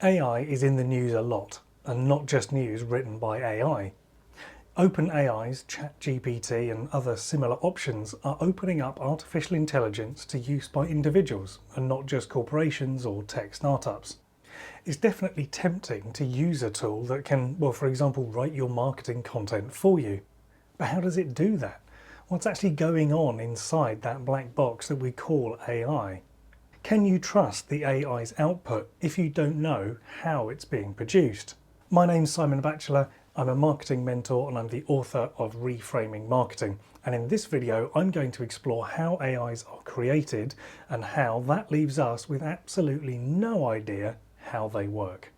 AI is in the news a lot, and not just news written by AI. OpenAI's ChatGPT and other similar options are opening up artificial intelligence to use by individuals and not just corporations or tech startups. It's definitely tempting to use a tool that can, well, for example, write your marketing content for you. But how does it do that? What's actually going on inside that black box that we call AI? Can you trust the AI's output if you don't know how it's being produced? My name's Simon Batchelor, I'm a marketing mentor and I'm the author of Reframing Marketing. And in this video, I'm going to explore how AIs are created and how that leaves us with absolutely no idea how they work.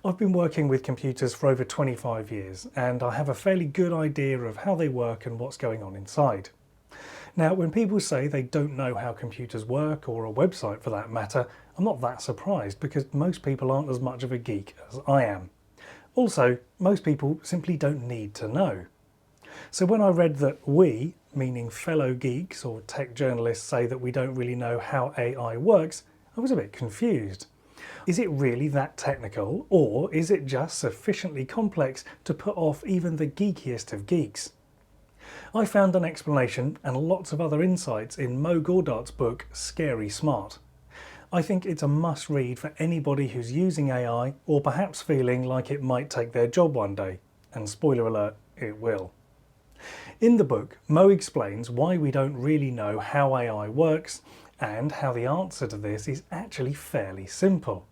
I've been working with computers for over 25 years and I have a fairly good idea of how they work and what's going on inside. Now, when people say they don't know how computers work, or a website for that matter, I'm not that surprised because most people aren't as much of a geek as I am. Also, most people simply don't need to know. So when I read that we, meaning fellow geeks or tech journalists, say that we don't really know how AI works, I was a bit confused. Is it really that technical, or is it just sufficiently complex to put off even the geekiest of geeks? I found an explanation and lots of other insights in Mo Gawdat's book Scary Smart. I think it's a must read for anybody who's using AI or perhaps feeling like it might take their job one day. And spoiler alert, it will. In the book, Mo explains why we don't really know how AI works and how the answer to this is actually fairly simple.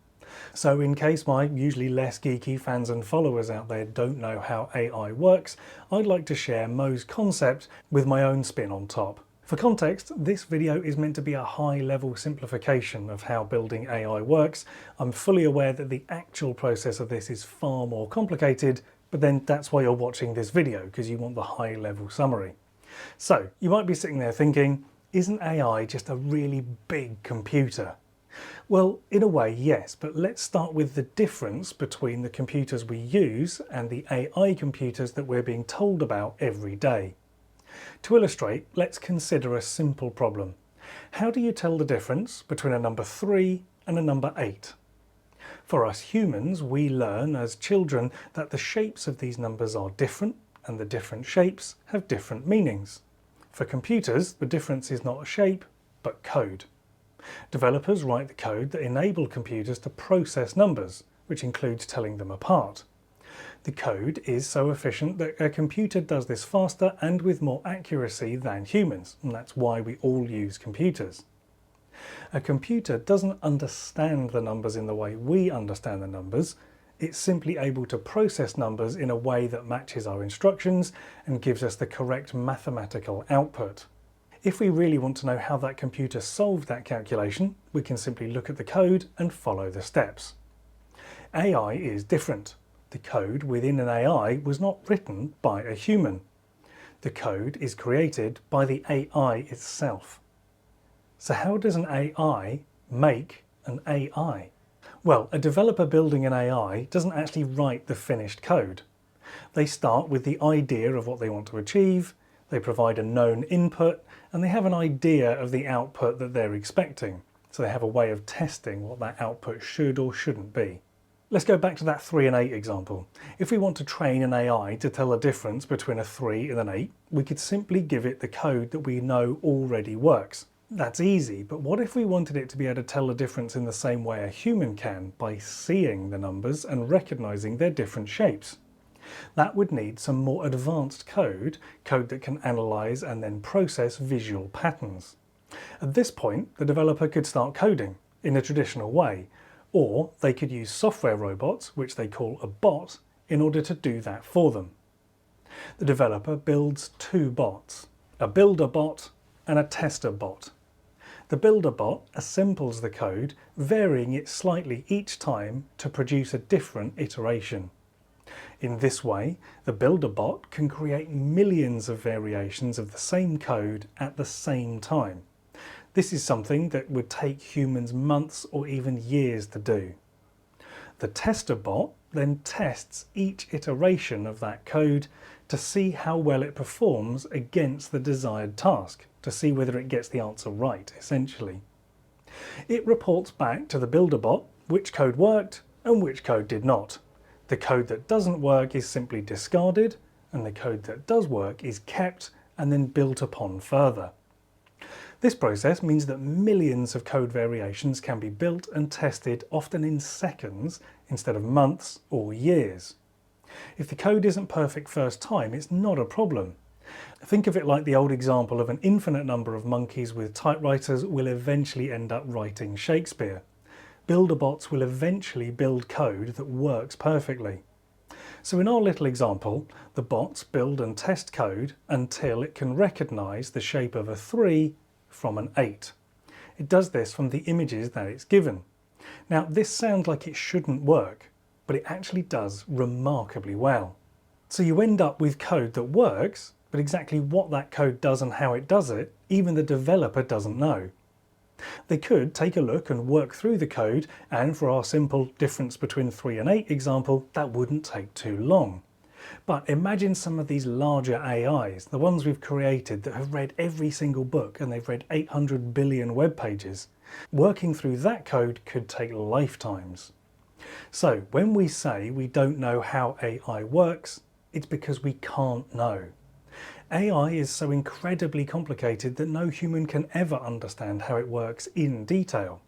So in case my usually less geeky fans and followers out there don't know how AI works, I'd like to share Mo's concept with my own spin on top. For context, this video is meant to be a high-level simplification of how building AI works. I'm fully aware that the actual process of this is far more complicated, but then that's why you're watching this video, because you want the high-level summary. So you might be sitting there thinking, isn't AI just a really big computer? Well, in a way, yes, but let's start with the difference between the computers we use and the AI computers that we're being told about every day. To illustrate, let's consider a simple problem. How do you tell the difference between a number 3 and a number 8? For us humans, we learn as children that the shapes of these numbers are different and the different shapes have different meanings. For computers, the difference is not a shape, but code. Developers write the code that enable computers to process numbers, which includes telling them apart. The code is so efficient that a computer does this faster and with more accuracy than humans, and that's why we all use computers. A computer doesn't understand the numbers in the way we understand the numbers. It's simply able to process numbers in a way that matches our instructions and gives us the correct mathematical output. If we really want to know how that computer solved that calculation, we can simply look at the code and follow the steps. AI is different. The code within an AI was not written by a human. The code is created by the AI itself. So how does an AI make an AI? Well, a developer building an AI doesn't actually write the finished code. They start with the idea of what they want to achieve, they provide a known input, and they have an idea of the output that they're expecting. So they have a way of testing what that output should or shouldn't be. Let's go back to that 3 and 8 example. If we want to train an AI to tell the difference between a 3 and an 8, we could simply give it the code that we know already works. That's easy, but what if we wanted it to be able to tell the difference in the same way a human can, by seeing the numbers and recognizing their different shapes? That would need some more advanced code that can analyze and then process visual patterns. At this point, the developer could start coding in a traditional way, or they could use software robots, which they call a bot, in order to do that for them. The developer builds 2 bots, a builder bot and a tester bot. The builder bot assembles the code, varying it slightly each time to produce a different iteration. In this way, the builder bot can create millions of variations of the same code at the same time. This is something that would take humans months or even years to do. The tester bot then tests each iteration of that code to see how well it performs against the desired task, to see whether it gets the answer right, essentially. It reports back to the builder bot which code worked and which code did not. The code that doesn't work is simply discarded, and the code that does work is kept and then built upon further. This process means that millions of code variations can be built and tested, often in seconds instead of months or years. If the code isn't perfect first time, it's not a problem. Think of it like the old example of an infinite number of monkeys with typewriters will eventually end up writing Shakespeare. Builder bots will eventually build code that works perfectly. So in our little example, the bots build and test code until it can recognise the shape of a 3 from an 8. It does this from the images that it's given. Now this sounds like it shouldn't work, but it actually does remarkably well. So you end up with code that works, but exactly what that code does and how it does it, even the developer doesn't know. They could take a look and work through the code, and for our simple difference between 3 and 8 example, that wouldn't take too long. But imagine some of these larger AIs, the ones we've created that have read every single book and they've read 800 billion web pages. Working through that code could take lifetimes. So when we say we don't know how AI works, it's because we can't know. AI is so incredibly complicated that no human can ever understand how it works in detail.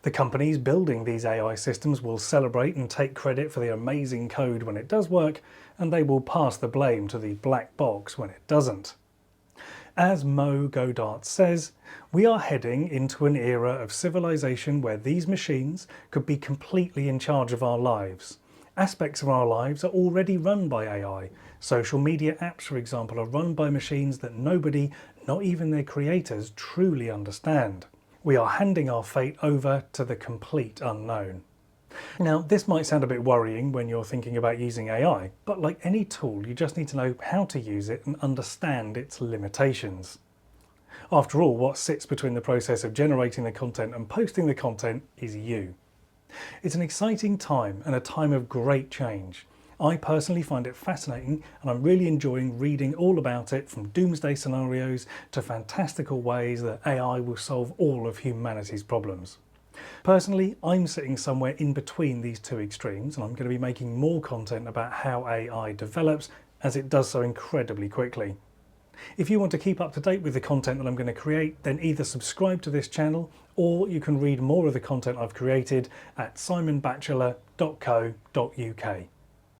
The companies building these AI systems will celebrate and take credit for the amazing code when it does work, and they will pass the blame to the black box when it doesn't. As Mo Gawdat says, we are heading into an era of civilization where these machines could be completely in charge of our lives. Aspects of our lives are already run by AI. Social media apps, for example, are run by machines that nobody, not even their creators, truly understand. We are handing our fate over to the complete unknown. Now, this might sound a bit worrying when you're thinking about using AI, but like any tool, you just need to know how to use it and understand its limitations. After all, what sits between the process of generating the content and posting the content is you. It's an exciting time and a time of great change. I personally find it fascinating, and I'm really enjoying reading all about it, from doomsday scenarios to fantastical ways that AI will solve all of humanity's problems. Personally, I'm sitting somewhere in between these two extremes, and I'm going to be making more content about how AI develops, as it does so incredibly quickly. If you want to keep up to date with the content that I'm going to create, then either subscribe to this channel, or you can read more of the content I've created at simonbatchelor.co.uk.